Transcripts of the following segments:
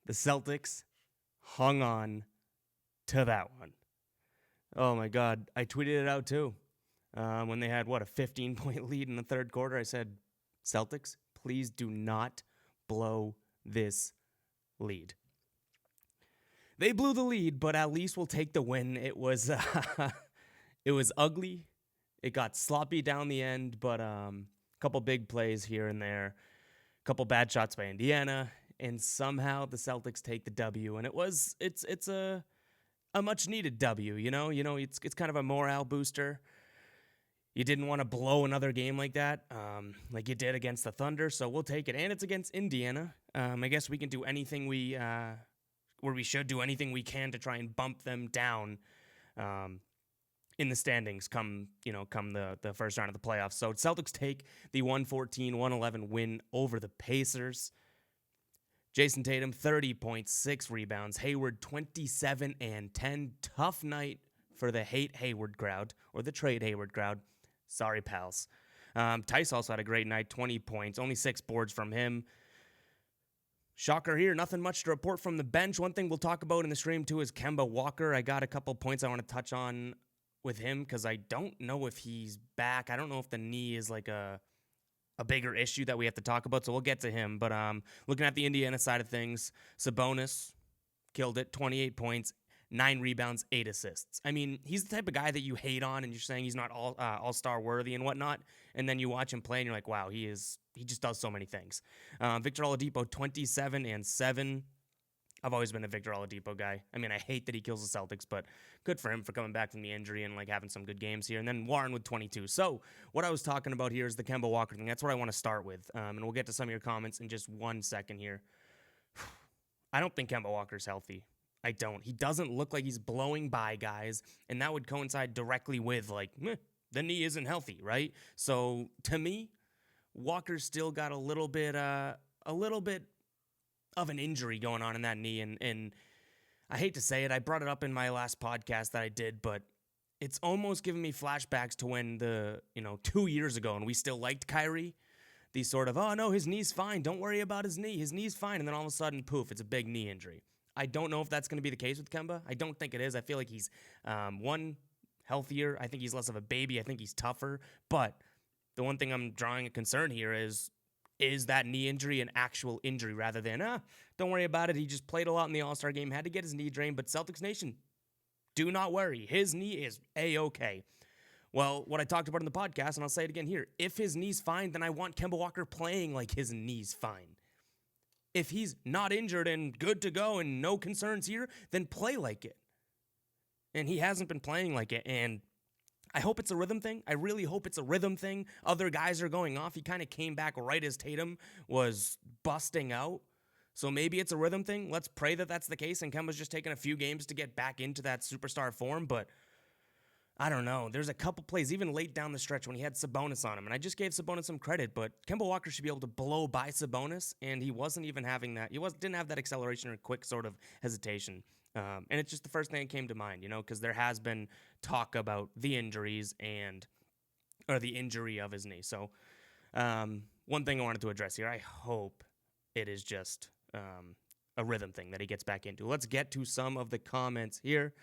The Celtics hung on to that one. Oh my God. I tweeted it out too. When they had, a 15-point lead in the third quarter, I said, Celtics, please do not blow this lead. They blew the lead, but at least we'll take the win. It was it was ugly. It got sloppy down the end, but a couple big plays here and there, a couple bad shots by Indiana, and somehow the Celtics take the W. And it's a much needed W. It's kind of a morale booster. You didn't want to blow another game like that, like you did against the Thunder, so we'll take it. And it's against Indiana. I guess we can do anything we should do anything we can to try and bump them down in the standings come the first round of the playoffs. So Celtics take the 114-111 win over the Pacers. Jason Tatum, 30.6 rebounds. Hayward, 27 and 10. Tough night for the hate Hayward crowd, or the trade Hayward crowd. Sorry, pals. Tice also had a great night, 20 points, only 6 boards from him. Shocker here, nothing much to report from the bench. One thing we'll talk about in the stream too is Kemba Walker. I got a couple points I want to touch on with him because I don't know if he's back. I don't know if the knee is like a bigger issue that we have to talk about, so we'll get to him. But looking at the Indiana side of things, Sabonis killed it, 28 points, 9 rebounds, 8 assists. I mean, he's the type of guy that you hate on and you're saying he's not all-star worthy and whatnot, and then you watch him play and you're like, wow, he just does so many things. Victor Oladipo, 27 and 7. I've always been a Victor Oladipo guy. I mean, I hate that he kills the Celtics, but good for him for coming back from the injury and having some good games here. And then Warren with 22. So what I was talking about here is the Kemba Walker thing. That's what I want to start with, and we'll get to some of your comments in just 1 second here. I don't think Kemba Walker's healthy. I don't. He doesn't look like he's blowing by guys, and that would coincide directly with the knee isn't healthy, right? So to me, Walker's still got a little bit of an injury going on in that knee, and I hate to say it, I brought it up in my last podcast that I did, but it's almost giving me flashbacks to when 2 years ago, and we still liked Kyrie. These sort of, oh no, his knee's fine, don't worry about his knee's fine, and then all of a sudden, poof, it's a big knee injury. I don't know if that's going to be the case with Kemba. I don't think it is. I feel like he's, healthier. I think he's less of a baby. I think he's tougher. But the one thing I'm drawing a concern here is that knee injury an actual injury rather than, don't worry about it. He just played a lot in the All-Star game, had to get his knee drained. But Celtics Nation, do not worry. His knee is A-okay. Well, what I talked about in the podcast, and I'll say it again here, if his knee's fine, then I want Kemba Walker playing like his knee's fine. If he's not injured and good to go and no concerns here, then play like it. And he hasn't been playing like it, and I hope it's a rhythm thing. I really hope it's a rhythm thing. Other guys are going off. He kind of came back right as Tatum was busting out. So maybe it's a rhythm thing. Let's pray that that's the case, and Kemba's just taking a few games to get back into that superstar form, but I don't know. There's a couple plays, even late down the stretch, when he had Sabonis on him, and I just gave Sabonis some credit, but Kemba Walker should be able to blow by Sabonis, and he wasn't even having that. He didn't have that acceleration or quick sort of hesitation, and it's just the first thing that came to mind, because there has been talk about the injuries or the injury of his knee. So one thing I wanted to address here, I hope it is just a rhythm thing that he gets back into. Let's get to some of the comments here.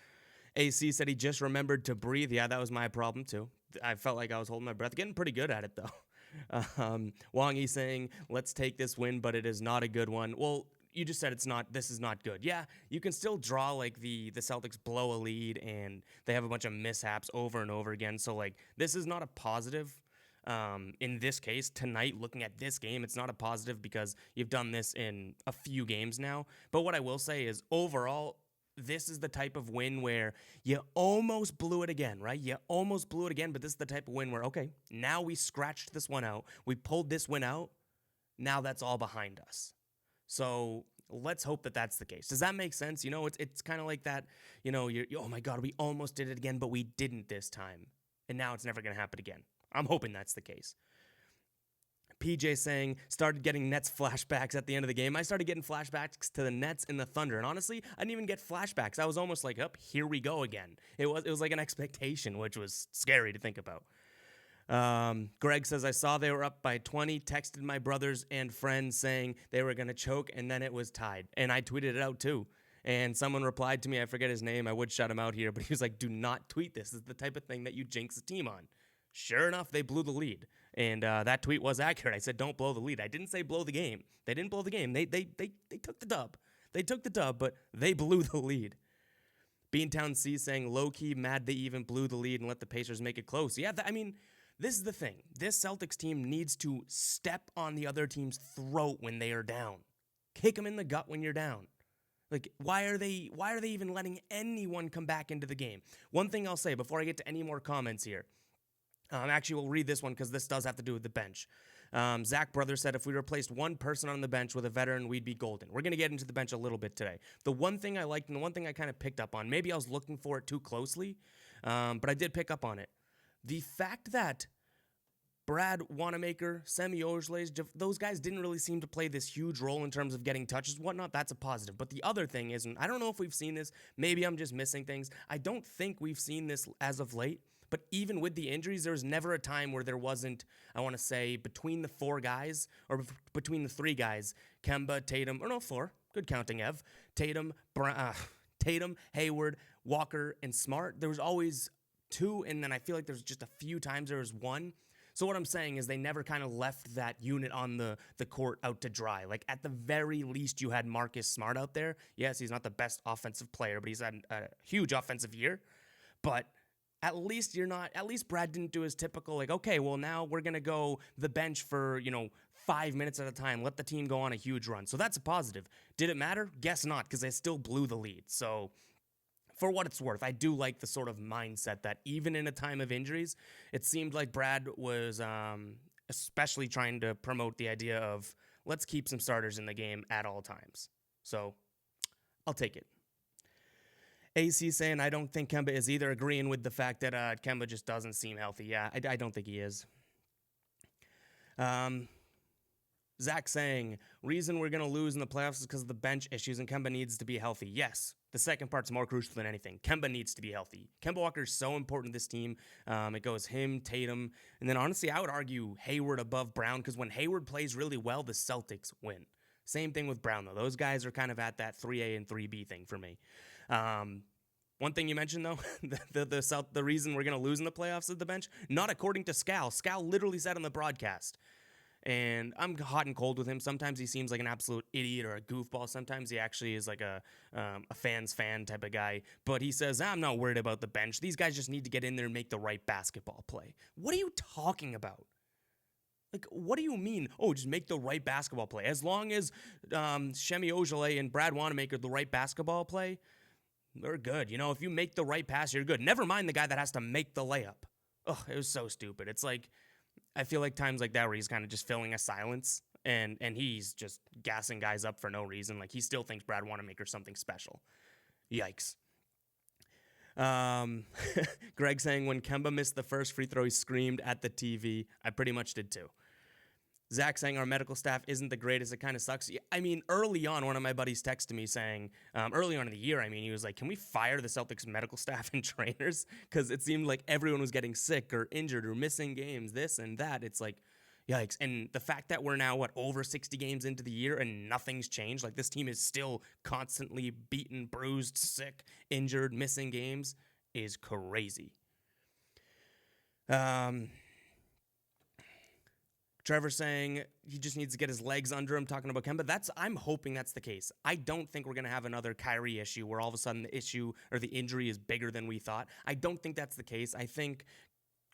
AC said he just remembered to breathe. Yeah, that was my problem too. I felt like I was holding my breath. Getting pretty good at it though. Wongy saying, let's take this win, but it is not a good one. Well, you just said this is not good. Yeah, you can still draw the Celtics blow a lead and they have a bunch of mishaps over and over again. So this is not a positive. In this case, tonight, looking at this game, it's not a positive because you've done this in a few games now. But what I will say is overall, this is the type of win where you almost blew it again, right? You almost blew it again, but this is the type of win where, okay, now we scratched this one out. We pulled this win out. Now that's all behind us. So let's hope that that's the case. Does that make sense? It's kind of like that, oh my God, we almost did it again, but we didn't this time. And now it's never going to happen again. I'm hoping that's the case. PJ saying, started getting Nets flashbacks at the end of the game. I started getting flashbacks to the Nets and the Thunder. And honestly, I didn't even get flashbacks. I was almost like, here we go again. It was like an expectation, which was scary to think about. Greg says, I saw they were up by 20, texted my brothers and friends saying they were going to choke, and then it was tied. And I tweeted it out too. And someone replied to me, I forget his name, I would shout him out here, but he was like, do not tweet this. This is the type of thing that you jinx a team on. Sure enough, they blew the lead. And that tweet was accurate. I said, don't blow the lead. I didn't say blow the game. They didn't blow the game. They took the dub. They took the dub, but they blew the lead. Beantown C saying, low-key mad they even blew the lead and let the Pacers make it close. Yeah, this is the thing. This Celtics team needs to step on the other team's throat when they are down. Kick them in the gut when you're down. Like, why are they even letting anyone come back into the game? One thing I'll say before I get to any more comments here. Actually, we'll read this one because this does have to do with the bench. Zach Brother said, if we replaced one person on the bench with a veteran, we'd be golden. We're going to get into the bench a little bit today. The one thing I liked and the one thing I kind of picked up on, maybe I was looking for it too closely, but I did pick up on it. The fact that Brad Wanamaker, Semi Ojeleye, those guys didn't really seem to play this huge role in terms of getting touches and whatnot. That's a positive. But the other thing is, and I don't know if we've seen this, maybe I'm just missing things. I don't think we've seen this as of late. But even with the injuries, there was never a time where there wasn't, I want to say, between the four guys, or between the three guys, Kemba, Tatum, or no, four, good counting, Ev, Tatum, Hayward, Walker, and Smart. There was always two, and then I feel like there's just a few times there was one. So what I'm saying is they never kind of left that unit on the court out to dry. Like, at the very least, you had Marcus Smart out there. Yes, he's not the best offensive player, but he's had a huge offensive year. But at least Brad didn't do his typical, like, okay, well, now we're going to go the bench for, 5 minutes at a time. Let the team go on a huge run. So that's a positive. Did it matter? Guess not, because they still blew the lead. So for what it's worth, I do like the sort of mindset that even in a time of injuries, it seemed like Brad was especially trying to promote the idea of let's keep some starters in the game at all times. So I'll take it. AC saying, I don't think Kemba is either, agreeing with the fact that Kemba just doesn't seem healthy. Yeah, I don't think he is. Zach saying, reason we're going to lose in the playoffs is because of the bench issues and Kemba needs to be healthy. Yes, the second part's more crucial than anything. Kemba needs to be healthy. Kemba Walker is so important to this team. It goes him, Tatum, and then honestly, I would argue Hayward above Brown, because when Hayward plays really well, the Celtics win. Same thing with Brown, though. Those guys are kind of at that 3A and 3B thing for me. One thing you mentioned, though, the reason we're going to lose in the playoffs is the bench, not according to Scal. Scal literally said on the broadcast, and I'm hot and cold with him. Sometimes he seems like an absolute idiot or a goofball. Sometimes he actually is like a fan's fan type of guy. But he says, I'm not worried about the bench. These guys just need to get in there and make the right basketball play. What are you talking about? Like, what do you mean? Oh, just make the right basketball play. As long as Semi Ojeleye and Brad Wanamaker the right basketball play, they're good. If you make the right pass, you're good. Never mind the guy that has to make the layup. Ugh, it was so stupid. It's like, I feel like times like that where he's kind of just filling a silence and he's just gassing guys up for no reason. Like, he still thinks Brad Wanamaker's something special. Yikes. Greg saying, when Kemba missed the first free throw, he screamed at the TV. I pretty much did too. Zach saying our medical staff isn't the greatest. It kind of sucks. I mean, early on, one of my buddies texted me saying, early on in the year, he was like, can we fire the Celtics medical staff and trainers? Because it seemed like everyone was getting sick or injured or missing games, this and that. It's like, yikes. And the fact that we're now, over 60 games into the year and nothing's changed, like this team is still constantly beaten, bruised, sick, injured, missing games, is crazy. Trevor saying he just needs to get his legs under him, talking about Kemba. I'm hoping that's the case. I don't think we're going to have another Kyrie issue where all of a sudden the issue or the injury is bigger than we thought. I don't think that's the case. I think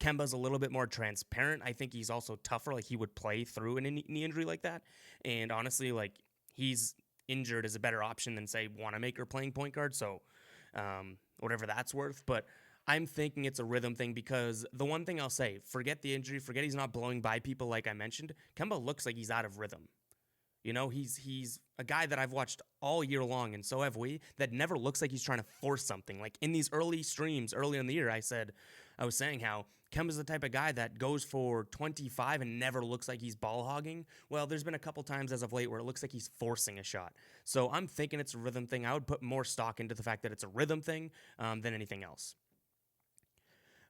Kemba's a little bit more transparent. I think he's also tougher. Like, he would play through a knee injury like that. And honestly, like, he's injured is a better option than, say, Wanamaker playing point guard. So whatever that's worth. But I'm thinking it's a rhythm thing, because the one thing I'll say, forget the injury, forget he's not blowing by people like I mentioned. Kemba looks like he's out of rhythm. He's a guy that I've watched all year long, and so have we, that never looks like he's trying to force something. Like, in these early streams, early in the year, I was saying how Kemba's the type of guy that goes for 25 and never looks like he's ball hogging. Well, there's been a couple times as of late where it looks like he's forcing a shot. So I'm thinking it's a rhythm thing. I would put more stock into the fact that it's a rhythm thing than anything else.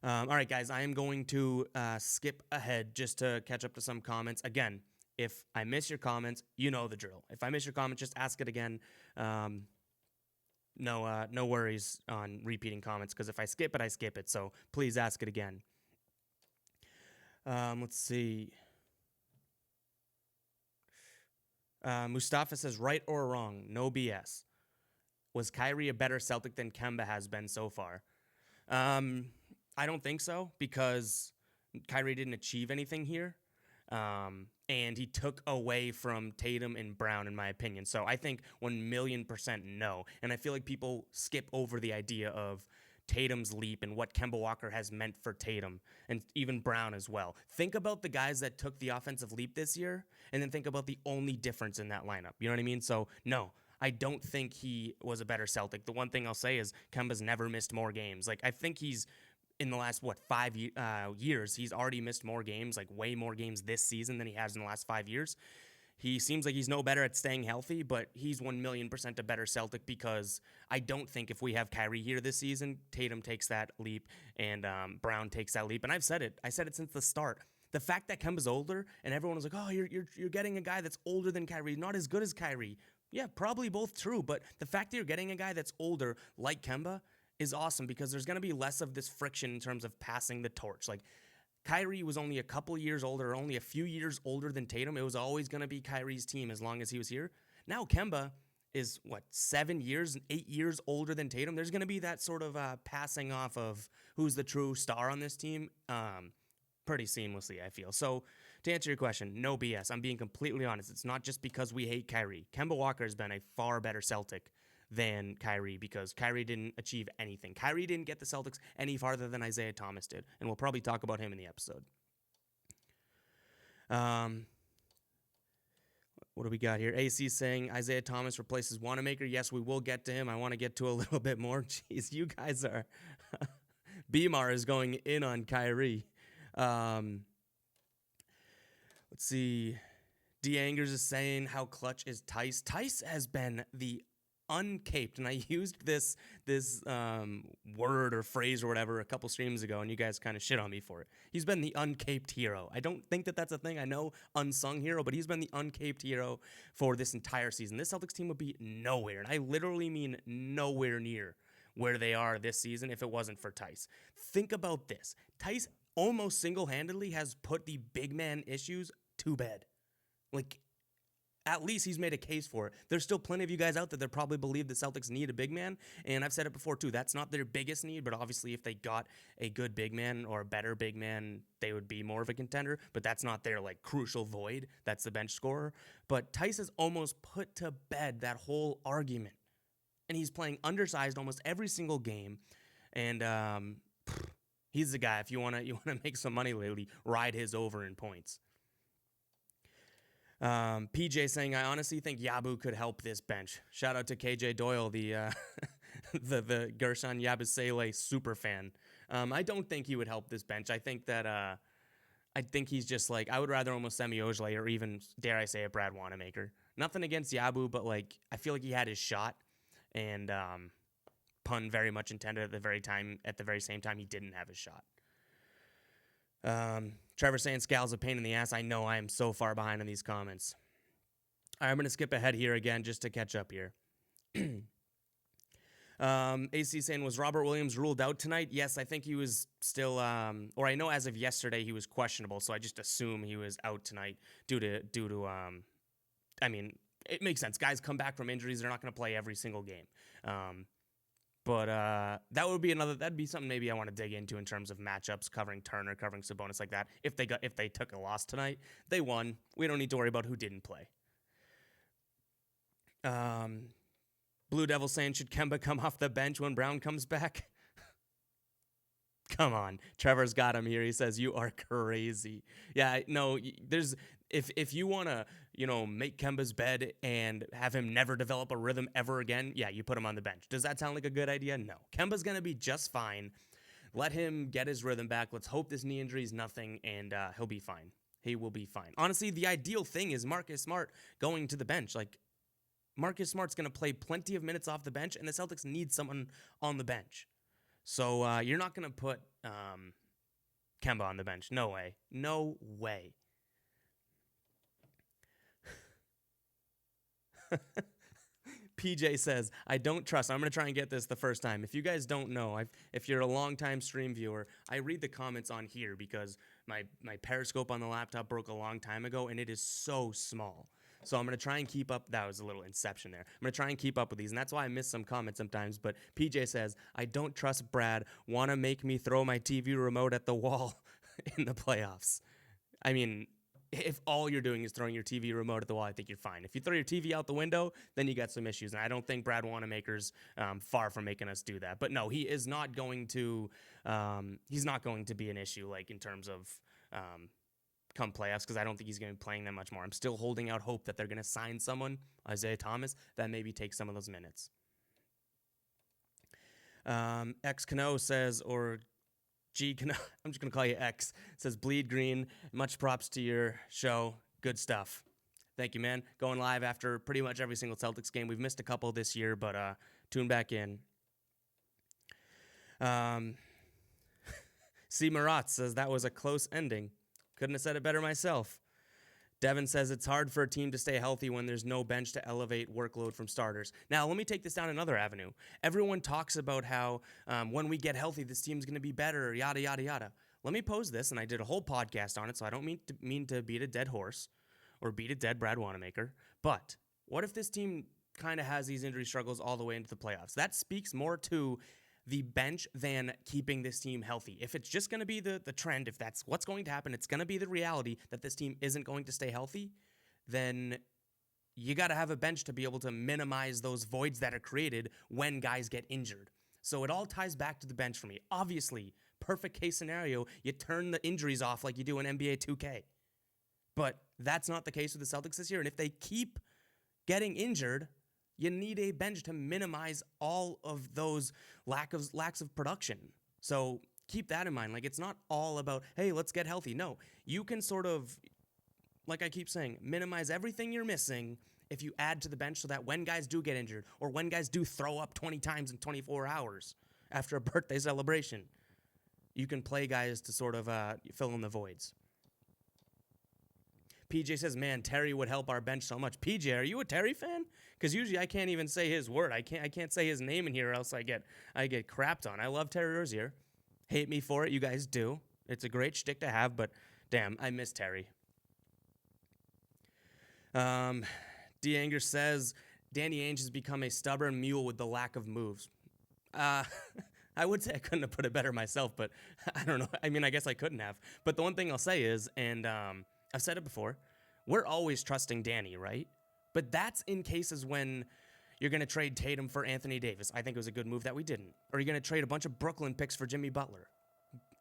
All right, guys, I am going to skip ahead just to catch up to some comments. Again, if I miss your comments, you know the drill. If I miss your comment, just ask it again. No worries on repeating comments, because if I skip it, I skip it. So please ask it again. Let's see. Mustafa says, right or wrong, no BS. Was Kyrie a better Celtic than Kemba has been so far? I don't think so, because Kyrie didn't achieve anything here. And he took away from Tatum and Brown, in my opinion. So I think 1,000,000% no. And I feel like people skip over the idea of Tatum's leap and what Kemba Walker has meant for Tatum, and even Brown as well. Think about the guys that took the offensive leap this year, and then think about the only difference in that lineup. You know what I mean? So no, I don't think he was a better Celtic. The one thing I'll say is Kemba's never missed more games. Like, I think he's in the last 5 years, he's already missed more games, like way more games this season than he has in the last 5 years. He seems like he's no better at staying healthy, but he's 1,000,000% a better Celtic, because I don't think if we have Kyrie here this season, Tatum takes that leap and Brown takes that leap. And I've said it. I said it since the start. The fact that Kemba's older and everyone was like, oh, you're getting a guy that's older than Kyrie, not as good as Kyrie. Yeah, probably both true, but the fact that you're getting a guy that's older like Kemba is awesome, because there's going to be less of this friction in terms of passing the torch. Like, Kyrie was only a couple years older, only a few years older than Tatum. It was always going to be Kyrie's team as long as he was here. Now Kemba is, 7 years, 8 years older than Tatum. There's going to be that sort of passing off of who's the true star on this team pretty seamlessly, I feel. So to answer your question, no BS. I'm being completely honest. It's not just because we hate Kyrie. Kemba Walker has been a far better Celtic than Kyrie, because Kyrie didn't achieve anything. Kyrie didn't get the Celtics any farther than Isaiah Thomas did, and we'll probably talk about him in the episode. What do we got here? AC saying Isaiah Thomas replaces Wanamaker. Yes, we will get to him. I want to get to a little bit more. Jeez, you guys are... Beamar is going in on Kyrie. Let's see. D. Angers is saying how clutch is Tice. Tice has been the uncaped, and I used this word or phrase or whatever a couple streams ago, and you guys kind of shit on me for it. He's been the uncaped hero. I don't think that that's a thing. I know unsung hero, but he's been the uncaped hero for this entire season. This Celtics team would be nowhere, and I literally mean nowhere near where they are this season if it wasn't for Tice. Think about this. Tice almost single-handedly has put the big man issues to bed. Like, at least he's made a case for it. There's still plenty of you guys out there that probably believe the Celtics need a big man, and I've said it before too. That's not their biggest need, but obviously if they got a good big man or a better big man, they would be more of a contender, but that's not their, crucial void. That's the bench scorer. But Tice has almost put to bed that whole argument, and he's playing undersized almost every single game, and he's the guy. If you want to make some money lately, ride his over in points. PJ saying, I honestly think Yabu could help this bench. Shout out to KJ Doyle, the the Gershon Yabusele super fan. I don't think he would help this bench. I think that I think he's just I would rather almost Semi Ojeleye or even, dare I say, a Brad Wanamaker. Nothing against Yabu, but I feel like he had his shot, and pun very much intended, at the very same time he didn't have his shot. Trevor saying Scal's a pain in the ass. I know, I am so far behind in these comments. All right, I'm going to skip ahead here again just to catch up here. AC saying, was Robert Williams ruled out tonight? Yes, I think he was still, or I know as of yesterday he was questionable, so I just assume he was out tonight due to I mean, it makes sense. Guys come back from injuries. They're not going to play every single game. But that'd be something maybe I want to dig into in terms of matchups, covering Turner, covering Sabonis like that. If they took a loss tonight, they won. We don't need to worry about who didn't play. Blue Devil saying, should Kemba come off the bench when Brown comes back? Come on, Trevor's got him here. He says you are crazy. Yeah, no, if you want to, make Kemba's bed and have him never develop a rhythm ever again, yeah, you put him on the bench. Does that sound like a good idea? No. Kemba's going to be just fine. Let him get his rhythm back. Let's hope this knee injury is nothing, and he'll be fine. He will be fine. Honestly, the ideal thing is Marcus Smart going to the bench. Marcus Smart's going to play plenty of minutes off the bench, and the Celtics need someone on the bench. So you're not going to put Kemba on the bench. No way. No way. PJ says, I don't trust. I'm going to try and get this the first time. If you guys don't know, if you're a longtime stream viewer, I read the comments on here because my Periscope on the laptop broke a long time ago, and it is so small. So I'm going to try and keep up. That was a little inception there. I'm going to try and keep up with these, and that's why I miss some comments sometimes. But PJ says, I don't trust Brad. Want to make me throw my TV remote at the wall in the playoffs. I mean, if all you're doing is throwing your TV remote at the wall, I think you're fine. If you throw your TV out the window, then you got some issues. And I don't think Brad Wanamaker's far from making us do that. But no, he is not going to. He's not going to be an issue like in terms of come playoffs because I don't think he's going to be playing that much more. I'm still holding out hope that they're going to sign someone, Isaiah Thomas, that maybe takes some of those minutes. X Cano says, or G Cano, I'm just going to call you X, says, Bleed Green, much props to your show. Good stuff. Thank you, man. Going live after pretty much every single Celtics game. We've missed a couple this year, but tune back in. C. Marat says, that was a close ending. Couldn't have said it better myself. Devin says it's hard for a team to stay healthy when there's no bench to elevate workload from starters. Now, let me take this down another avenue. Everyone talks about how when we get healthy, this team's going to be better, yada, yada, yada. Let me pose this, and I did a whole podcast on it, so I don't mean to beat a dead horse or beat a dead Brad Wanamaker. But what if this team kind of has these injury struggles all the way into the playoffs? That speaks more to the bench than keeping this team healthy. If it's just going to be the trend, if that's what's going to happen, it's going to be the reality that this team isn't going to stay healthy, then you got to have a bench to be able to minimize those voids that are created when guys get injured. So it all ties back to the bench for me. Obviously, perfect case scenario, you turn the injuries off like you do in NBA 2K. But that's not the case with the Celtics this year. And if they keep getting injured, you need a bench to minimize all of those lacks of production. So keep that in mind. Like, it's not all about, hey, let's get healthy. No, you can sort of, like I keep saying, minimize everything you're missing if you add to the bench so that when guys do get injured or when guys do throw up 20 times in 24 hours after a birthday celebration, you can play guys to sort of fill in the voids. PJ says, man, Terry would help our bench so much. PJ, are you a Terry fan? Because usually I can't even say his word. I can't say his name in here or else I get crapped on. I love Terry Rozier. Hate me for it. You guys do. It's a great shtick to have, but damn, I miss Terry. D. Anger says, Danny Ainge has become a stubborn mule with the lack of moves. I would say I couldn't have put it better myself, but I don't know. I mean, I guess I couldn't have. But the one thing I'll say is, and I've said it before, we're always trusting Danny, right? But that's in cases when you're going to trade Tatum for Anthony Davis. I think it was a good move that we didn't. Or you're going to trade a bunch of Brooklyn picks for Jimmy Butler.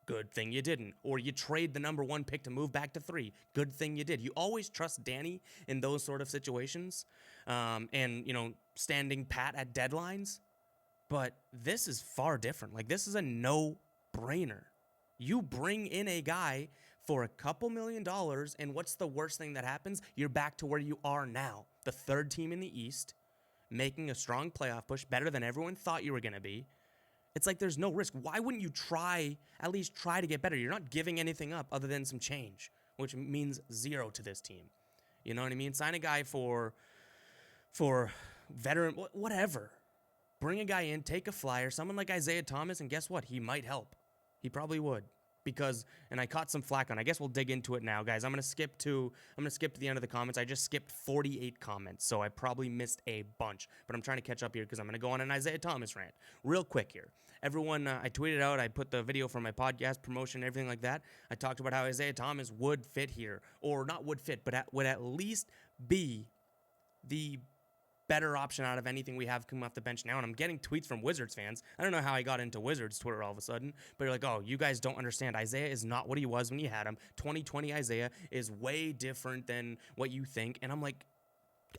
Good thing you didn't. Or you trade the number 1 pick to move back to 3. Good thing you did. You always trust Danny in those sort of situations. And, standing pat at deadlines. But this is far different. Like, this is a no-brainer. You bring in a guy for a couple $1 million, and what's the worst thing that happens? You're back to where you are now. The 3rd team in the East, making a strong playoff push, better than everyone thought you were going to be. It's like there's no risk. Why wouldn't you at least try to get better? You're not giving anything up other than some change, which means 0 to this team. You know what I mean? Sign a guy for veteran, whatever. Bring a guy in, take a flyer, someone like Isaiah Thomas, and guess what? He might help. He probably would. Because, and I caught some flack on, I guess we'll dig into it now, guys. I'm going to skip to the end of the comments. I just skipped 48 comments, so I probably missed a bunch. But I'm trying to catch up here because I'm going to go on an Isaiah Thomas rant real quick here. Everyone, I tweeted out, I put the video for my podcast promotion and everything like that. I talked about how Isaiah Thomas would fit here, or not would fit, but would at least be the better option out of anything we have coming off the bench now. And I'm getting tweets from Wizards fans. I don't know how I got into Wizards Twitter all of a sudden, but you're like, oh, you guys don't understand. Isaiah is not what he was when you had him. 2020 Isaiah is way different than what you think. And I'm like,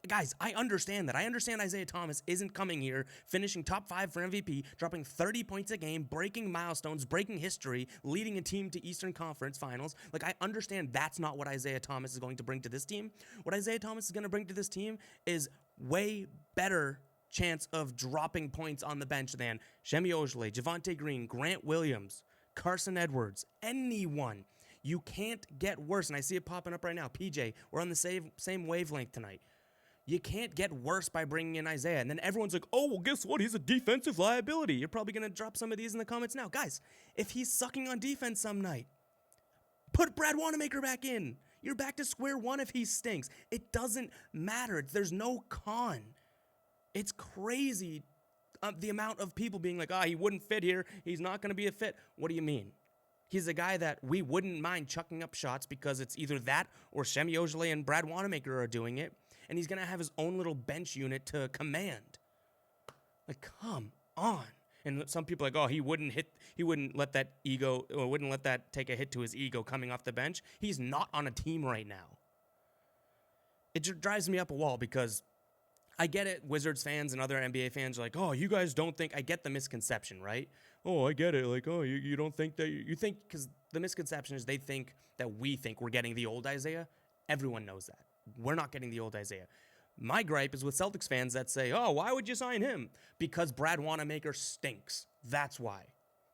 guys, I understand that. I understand Isaiah Thomas isn't coming here, finishing top 5 for MVP, dropping 30 points a game, breaking milestones, breaking history, leading a team to Eastern Conference Finals. Like, I understand that's not what Isaiah Thomas is going to bring to this team. What Isaiah Thomas is going to bring to this team is way better chance of dropping points on the bench than Shemi Ojeleye, Javonte Green, Grant Williams, Carson Edwards, anyone. You can't get worse. And I see it popping up right now. PJ, we're on the same wavelength tonight. You can't get worse by bringing in Isaiah. And then everyone's like, oh, well, guess what? He's a defensive liability. You're probably going to drop some of these in the comments now. Guys, if he's sucking on defense some night, put Brad Wanamaker back in. You're back to square one if he stinks. It doesn't matter. There's no con. It's crazy the amount of people being like, he wouldn't fit here. He's not going to be a fit. What do you mean? He's a guy that we wouldn't mind chucking up shots because it's either that or Semi Ojeleye and Brad Wanamaker are doing it. And he's going to have his own little bench unit to command. Like, come on. And some people are like, he wouldn't let that ego, or wouldn't let that take a hit to his ego coming off the bench. He's not on a team right now. It just drives me up a wall because I get it. Wizards fans and other NBA fans are like, you guys don't think. I get the misconception, right? I get it. Like, you don't think that you think, because the misconception is they think that we think we're getting the old Isaiah. Everyone knows that. We're not getting the old Isaiah. My gripe is with Celtics fans that say, why would you sign him? Because Brad Wanamaker stinks. That's why.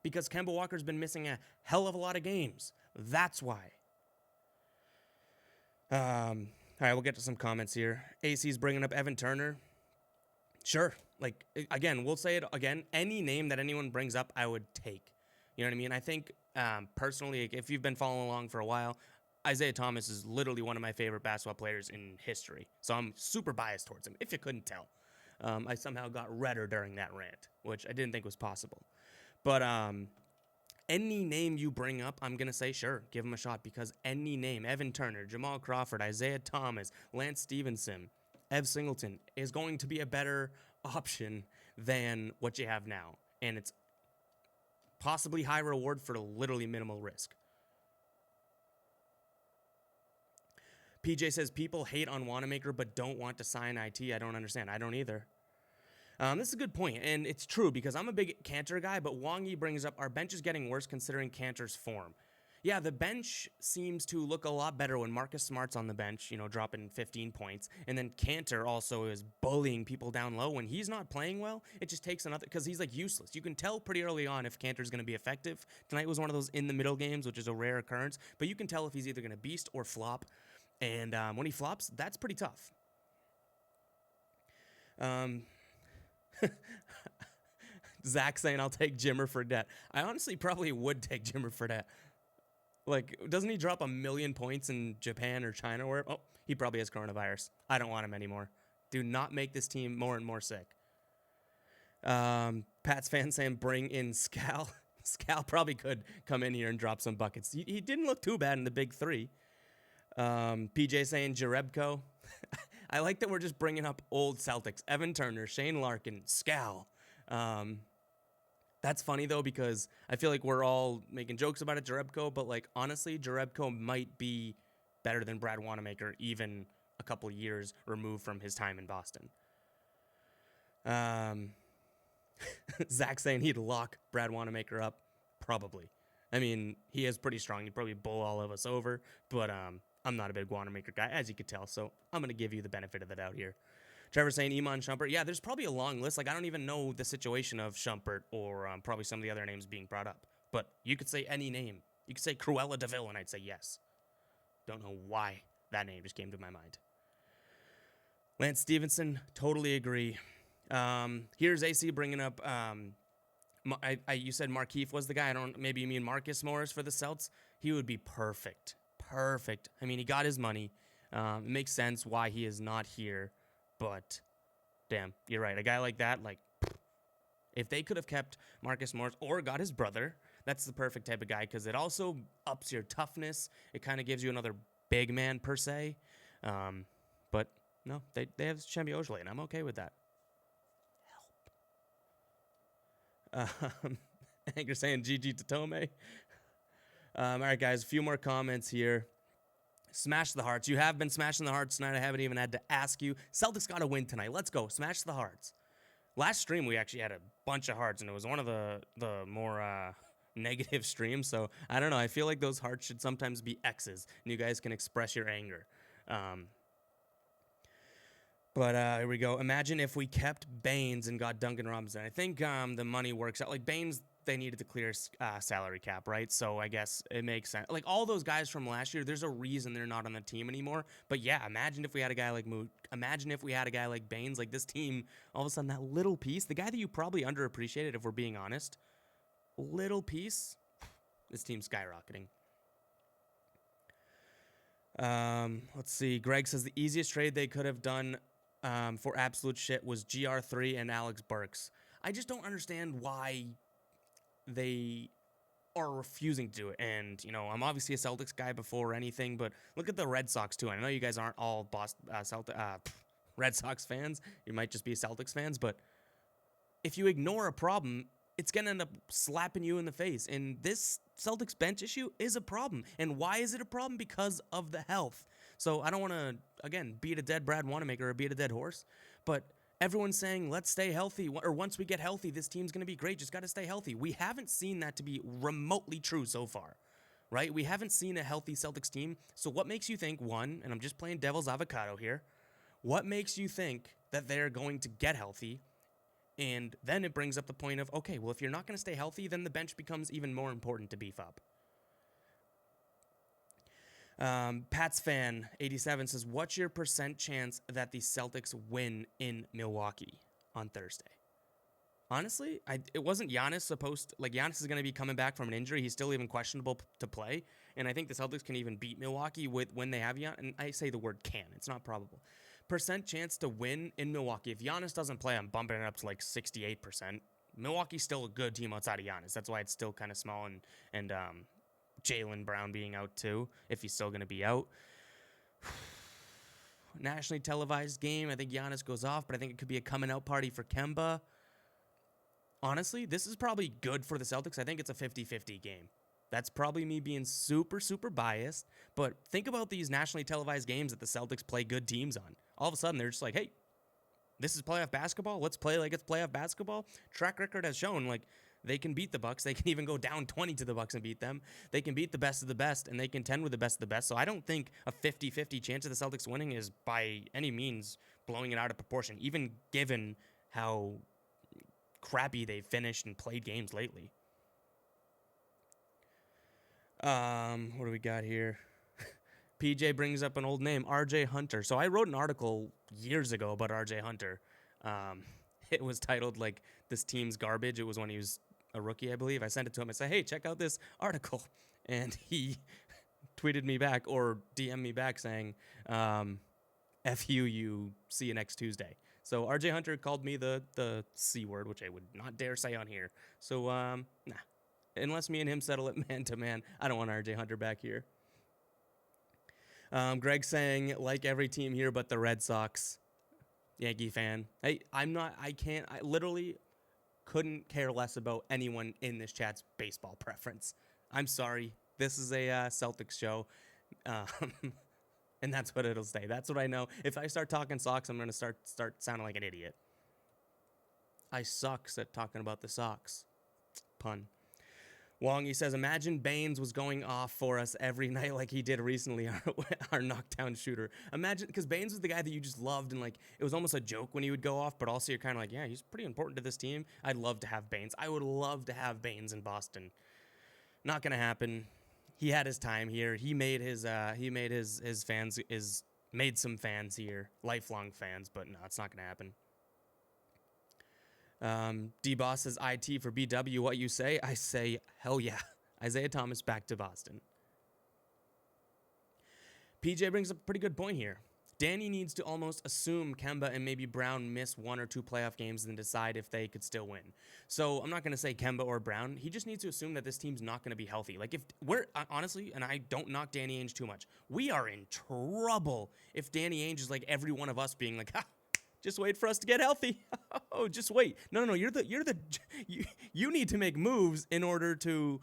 Because Kemba Walker's been missing a hell of a lot of games. That's why. All right, we'll get to some comments here. AC's bringing up Evan Turner. Sure. Like, again, we'll say it again. Any name that anyone brings up, I would take. You know what I mean? I think, personally, if you've been following along for a while, Isaiah Thomas is literally one of my favorite basketball players in history. So I'm super biased towards him, if you couldn't tell. I somehow got redder during that rant, which I didn't think was possible. But any name you bring up, I'm going to say, sure, give him a shot, because any name, Evan Turner, Jamal Crawford, Isaiah Thomas, Lance Stevenson, Ev Singleton, is going to be a better option than what you have now. And it's possibly high reward for literally minimal risk. PJ says, people hate on Wanamaker but don't want to sign IT. I don't understand. I don't either. This is a good point, and it's true because I'm a big Cantor guy, but Wangi brings up our bench is getting worse considering Cantor's form. Yeah, the bench seems to look a lot better when Marcus Smart's on the bench, dropping 15 points, and then Cantor also is bullying people down low. When he's not playing well, it just takes another, because he's like useless. You can tell pretty early on if Cantor's going to be effective. Tonight was one of those in-the-middle games, which is a rare occurrence, but you can tell if he's either going to beast or flop. And when he flops, that's pretty tough. Zach saying, I'll take Jimmer Fredette. I honestly probably would take Jimmer Fredette. Like, doesn't he drop 1,000,000 points in Japan or China? He probably has coronavirus. I don't want him anymore. Do not make this team more and more sick. Pat's fan saying, bring in Scal. Scal probably could come in here and drop some buckets. He didn't look too bad in the big three. PJ saying Jarebko. I like that we're just bringing up old Celtics. Evan Turner, Shane Larkin, Scal. That's funny, though, because I feel like we're all making jokes about it, Jarebko, but, like, honestly, Jarebko might be better than Brad Wanamaker, even a couple years removed from his time in Boston. Zach saying he'd lock Brad Wanamaker up. Probably. I mean, he is pretty strong. He'd probably bowl all of us over, but I'm not a big Wanamaker guy, as you could tell, so I'm going to give you the benefit of the doubt here. Trevor saying Iman Shumpert. Yeah, there's probably a long list. Like, I don't even know the situation of Shumpert or probably some of the other names being brought up. But you could say any name. You could say Cruella DeVille, and I'd say yes. Don't know why that name just came to my mind. Lance Stevenson, totally agree. Here's AC bringing up, you said Markieff was the guy. Maybe you mean Marcus Morris for the Celts. He would be perfect. Perfect. I mean, he got his money. It makes sense why he is not here. But, damn, you're right. A guy like that, like, if they could have kept Marcus Morris or got his brother, that's the perfect type of guy because it also ups your toughness. It kind of gives you another big man, per se. But, no, they have Semi Ojeleye, and I'm okay with that. Anchor saying GG Tatome. All right, guys, a few more comments here. Smash the hearts. You have been smashing the hearts tonight. I haven't even had to ask you. Celtics got to win tonight. Let's go. Smash the hearts. Last stream, we actually had a bunch of hearts, and it was one of the more negative streams. So, I don't know. I feel like those hearts should sometimes be X's, and you guys can express your anger. But here we go. Imagine if we kept Baines and got Duncan Robinson. I think the money works out. Like, Baines, they needed to clear salary cap, right? So I guess it makes sense. Like all those guys from last year, there's a reason they're not on the team anymore. But yeah, imagine if we had a guy like Moot. Imagine if we had a guy like Baines. Like this team, all of a sudden, that little piece, the guy that you probably underappreciated, if we're being honest, little piece, this team's skyrocketing. Let's see. Greg says the easiest trade they could have done for absolute shit was GR3 and Alex Burks. I just don't understand why they are refusing to do it. And, you know, I'm obviously a Celtics guy before anything, but look at the Red Sox, too. I know you guys aren't all Red Sox fans. You might just be Celtics fans, but if you ignore a problem, it's going to end up slapping you in the face. And this Celtics bench issue is a problem. And why is it a problem? Because of the health. So I don't want to, again, beat a dead Brad Wanamaker or beat a dead horse, but everyone's saying, let's stay healthy, or once we get healthy, this team's going to be great. Just got to stay healthy. We haven't seen that to be remotely true so far, right? We haven't seen a healthy Celtics team. So what makes you think, one, and I'm just playing devil's avocado here, what makes you think that they're going to get healthy? And then it brings up the point of, okay, well, if you're not going to stay healthy, then the bench becomes even more important to beef up. Pat's fan 87 says, what's your % chance that the Celtics win in Milwaukee on Thursday? Honestly, it wasn't Giannis supposed to, like, Giannis is going to be coming back from an injury. He's still even questionable to play. And I think the Celtics can even beat Milwaukee when they have Giannis. And I say the word can. It's not probable. % chance to win in Milwaukee. If Giannis doesn't play, I'm bumping it up to like 68%. Milwaukee's still a good team outside of Giannis. That's why it's still kind of small. And Jaylen Brown being out too, if he's still going to be out. Nationally televised game. I think Giannis goes off, but I think it could be a coming out party for Kemba. Honestly, this is probably good for the Celtics. I think it's a 50-50 game. That's probably me being super, super biased. But think about these nationally televised games that the Celtics play good teams on. All of a sudden, they're just like, hey, this is playoff basketball. Let's play like it's playoff basketball. Track record has shown, like, they can beat the Bucks. They can even go down 20 to the Bucks and beat them. They can beat the best of the best, and they contend with the best of the best. So I don't think a 50-50 chance of the Celtics winning is by any means blowing it out of proportion, even given how crappy they've finished and played games lately. What do we got here? PJ brings up an old name, RJ Hunter. So I wrote an article years ago about RJ Hunter. It was titled, like, this team's garbage. It was when he was a rookie, I believe. I sent it to him. I said, hey, check out this article. And he tweeted me back or DM'd me back saying, F you see you next Tuesday. So RJ Hunter called me the C word, which I would not dare say on here. So, nah. Unless me and him settle it man to man, I don't want RJ Hunter back here. Greg saying, like every team here but the Red Sox. Yankee fan. I literally couldn't care less about anyone in this chat's baseball preference. I'm sorry. This is a Celtics show. And that's what it'll say. That's what I know. If I start talking Sox, I'm going to start sounding like an idiot. I sucks at talking about the Sox. Pun. Wong, he says, imagine Baines was going off for us every night like he did recently, our knockdown shooter. Imagine, because Baines was the guy that you just loved, and, like, it was almost a joke when he would go off, but also you're kind of like, yeah, he's pretty important to this team. I'd love to have Baines. I would love to have Baines in Boston. Not going to happen. He had his time here. He made his fans, made some fans here, lifelong fans, but no, it's not going to happen. D-Boss says, IT for BW, what you say? I say, hell yeah. Isaiah Thomas back to Boston. PJ brings up a pretty good point here. Danny needs to almost assume Kemba and maybe Brown miss 1 or 2 playoff games and decide if they could still win. So I'm not going to say Kemba or Brown. He just needs to assume that this team's not going to be healthy. Like, if we're, honestly, and I don't knock Danny Ainge too much, we are in trouble if Danny Ainge is like every one of us being like, ha, just wait for us to get healthy. Oh, just wait. No. You need to make moves in order to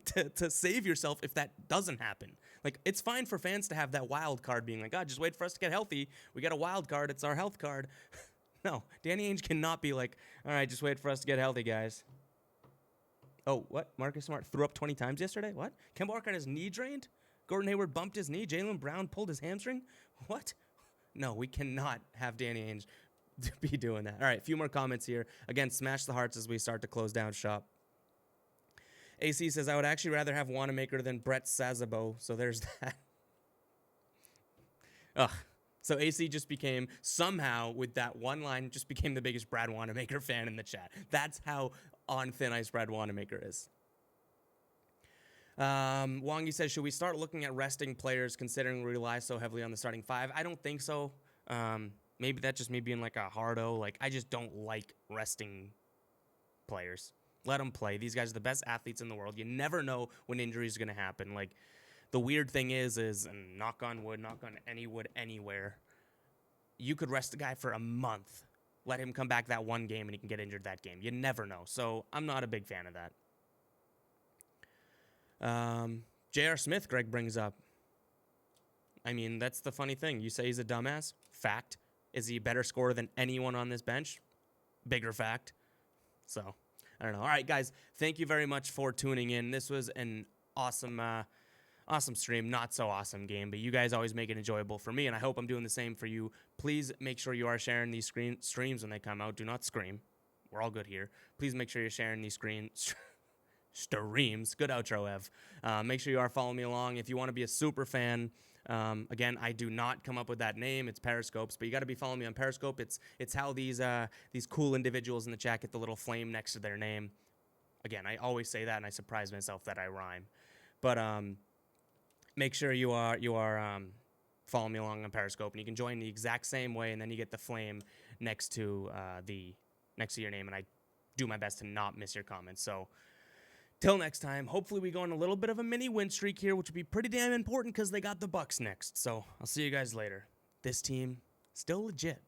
to save yourself if that doesn't happen. Like, it's fine for fans to have that wild card being like, just wait for us to get healthy. We got a wild card. It's our health card. No, Danny Ainge cannot be like, all right, just wait for us to get healthy, guys. Oh, what? Marcus Smart threw up 20 times yesterday? What? Kemba Walker got his knee drained? Gordon Hayward bumped his knee? Jaylen Brown pulled his hamstring? What? No, we cannot have Danny Ainge be doing that. All right, a few more comments here. Again, smash the hearts as we start to close down shop. AC says, I would actually rather have Wanamaker than Brett Sazabo. So there's that. Ugh. So AC just became, somehow, with that one line, just became the biggest Brad Wanamaker fan in the chat. That's how on thin ice Brad Wanamaker is. Wongi says, should we start looking at resting players considering we rely so heavily on the starting five? I don't think so. Maybe that's just me being like a hardo. Like, I just don't like resting players. Let them play. These guys are the best athletes in the world. You never know when injuries are going to happen. Like, the weird thing is, and knock on wood, knock on any wood anywhere, you could rest a guy for a month, let him come back that one game, and he can get injured that game. You never know. So I'm not a big fan of that. J.R. Smith, Greg brings up. I mean, that's the funny thing. You say he's a dumbass. Fact. Is he a better scorer than anyone on this bench? Bigger fact. So, I don't know. All right, guys, thank you very much for tuning in. This was an awesome stream. Not so awesome game, but you guys always make it enjoyable for me, and I hope I'm doing the same for you. Please make sure you are sharing these streams when they come out. Do not scream. We're all good here. Please make sure you're sharing these streams. Good outro, Ev. Make sure you are following me along. If you want to be a super fan, again, I do not come up with that name. It's Periscopes, but you got to be following me on Periscope. It's how these cool individuals in the chat get the little flame next to their name. Again, I always say that, and I surprise myself that I rhyme. But make sure you are following me along on Periscope, and you can join the exact same way, and then you get the flame next to your name, and I do my best to not miss your comments. So. Till next time, hopefully we go on a little bit of a mini win streak here, which would be pretty damn important because they got the Bucks next. So I'll see you guys later. This team, still legit.